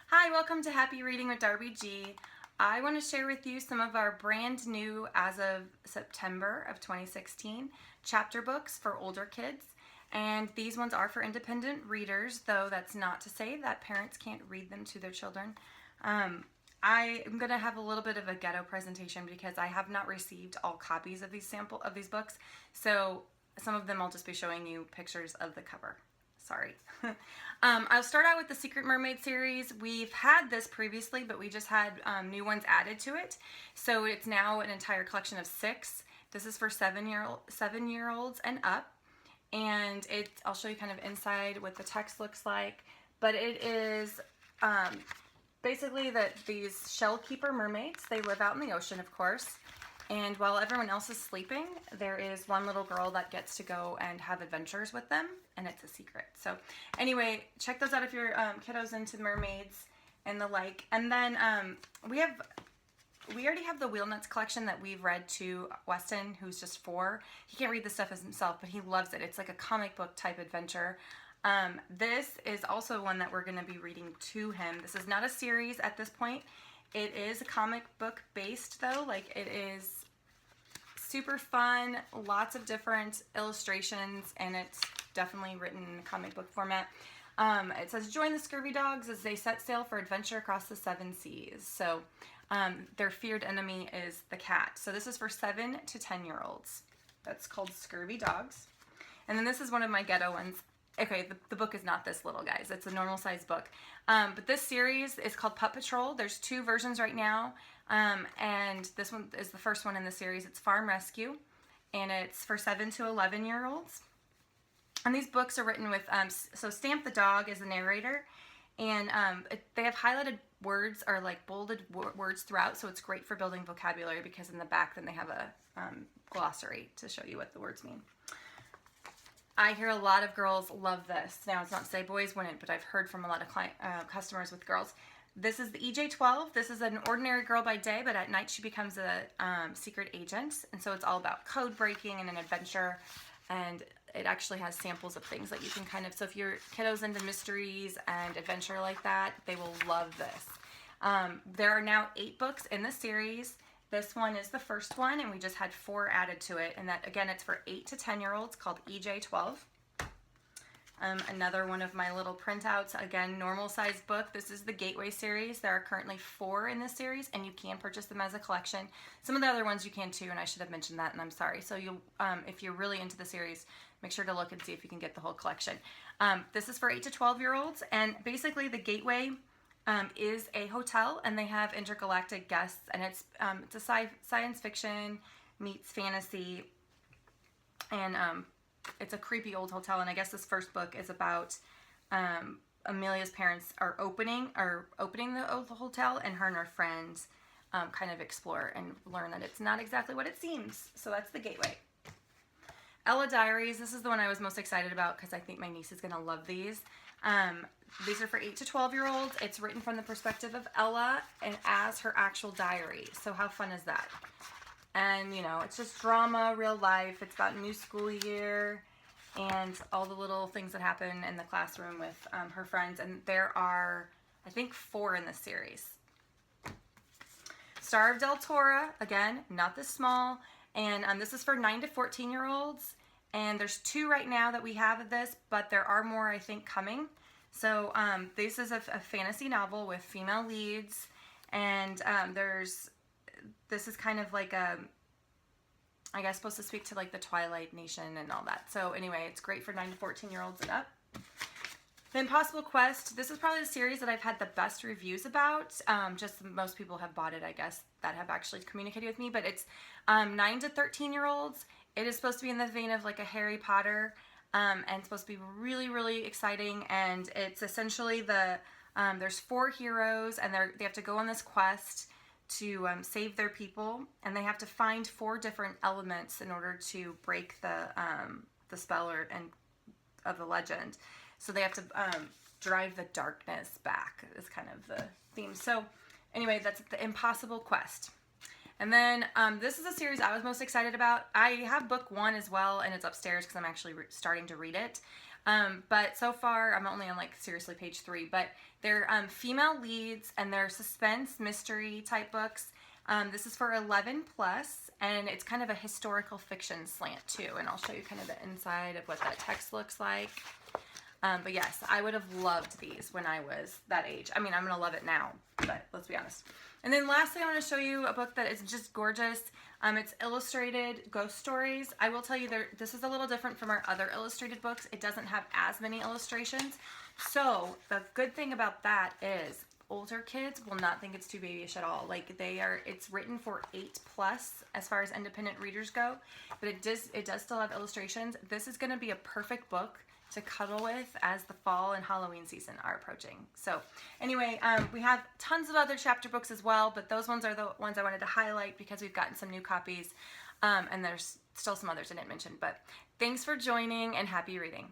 Hi, welcome to Happy Reading with Darby G. I want to share with you some of our brand new, as of September of 2016, chapter books for older kids. And these ones are for independent readers, though that's not to say that parents can't read them to their children. I am going to have a little bit of a ghetto presentation because I have not received all copies of these books. So some of them I'll just be showing you pictures of the cover. Sorry. I'll start out with the Secret Mermaid series. We've had this previously, but we just had new ones added to it. So it's now an entire collection of 6. This is for 7-year-olds and up. And I'll show you kind of inside what the text looks like. But it is basically that these shell keeper mermaids, they live out in the ocean, of course. And while everyone else is sleeping, there is one little girl that gets to go and have adventures with them, and it's a secret. So anyway, check those out if your kiddo's into mermaids and the like. And then we already have the Wheel Nuts collection that we've read to Weston, who's just 4. He can't read the stuff as himself, but he loves it. It's like a comic book type adventure. This is also one that we're going to be reading to him. This is not a series at this point. It is a comic book based though, like it is super fun, lots of different illustrations, and it's definitely written in comic book format. It says, join the scurvy dogs as they set sail for adventure across the 7 seas. So their feared enemy is the cat. So this is for 7 to 10-year-olds. That's called Scurvy Dogs. And then this is one of my ghetto ones. Okay, the book is not this little, guys. It's a normal size book. But this series is called Pup Patrol. There's 2 versions right now. And this one is the first one in the series. It's Farm Rescue. And it's for 7 to 11-year-olds. And these books are written with, so Stamp the Dog is the narrator. And they have highlighted words or like bolded words throughout. So it's great for building vocabulary because in the back then they have a glossary to show you what the words mean. I hear a lot of girls love this. Now, it's not to say boys wouldn't, but I've heard from a lot of customers with girls. This is the EJ-12. This is an ordinary girl by day, but at night she becomes a secret agent. And so it's all about code breaking and an adventure. And it actually has samples of things that you can kind of, so if your kiddo's into mysteries and adventure like that, they will love this. There are now 8 books in the series. This one is the first one, and we just had 4 added to it. And that, again, it's for 8 to 10-year-olds called EJ-12. Another one of my little printouts, again, normal size book. This is the Gateway series. There are currently 4 in this series, and you can purchase them as a collection. Some of the other ones you can too, and I should have mentioned that, and I'm sorry. So if you're really into the series, make sure to look and see if you can get the whole collection. This is for 8 to 12-year-olds, and basically the Gateway is a hotel, and they have intergalactic guests, and it's a science fiction meets fantasy, and it's a creepy old hotel. And I guess this first book is about Amelia's parents are opening the old hotel, and her and her friends kind of explore and learn that it's not exactly what it seems. So that's the Gateway. Ella Diaries, this is the one I was most excited about because I think my niece is going to love these. These are for 8 to 12-year-olds. It's written from the perspective of Ella and as her actual diary. So how fun is that? And, you know, it's just drama, real life. It's about a new school year and all the little things that happen in the classroom with her friends. And there are, I think, 4 in this series. Star of Del Tora, again, not this small. And this is for 9 to 14-year-olds. And there's 2 right now that we have of this, but there are more, I think, coming. So this is a fantasy novel with female leads, and this is kind of like I guess supposed to speak to like the Twilight Nation and all that. So anyway, it's great for 9 to 14-year-olds and up. The Impossible Quest, this is probably the series that I've had the best reviews about. Just most people have bought it, I guess, that have actually communicated with me, but it's 9 to 13-year-olds. It is supposed to be in the vein of like a Harry Potter, and it's supposed to be really, really exciting. And it's essentially there's 4 heroes, and they have to go on this quest to save their people, and they have to find 4 different elements in order to break the spell of the legend. So they have to drive the darkness back is kind of the theme. So anyway, that's the Impossible Quest. And then this is a series I was most excited about. I have book 1 as well, and it's upstairs because I'm actually starting to read it. But so far, I'm only on like seriously page 3, but they're female leads and they're suspense mystery type books. This is for 11 plus, and it's kind of a historical fiction slant too, and I'll show you kind of the inside of what that text looks like. But yes, I would have loved these when I was that age. I mean, I'm gonna love it now, but let's be honest. And then lastly, I want to show you a book that is just gorgeous. It's illustrated ghost stories. I will tell you, this is a little different from our other illustrated books. It doesn't have as many illustrations. So the good thing about that is older kids will not think it's too babyish at all. Like it's written for 8 plus as far as independent readers go, but it does still have illustrations. This is going to be a perfect book to cuddle with as the fall and Halloween season are approaching. So anyway, we have tons of other chapter books as well, but those ones are the ones I wanted to highlight because we've gotten some new copies, and there's still some others I didn't mention. But thanks for joining and happy reading.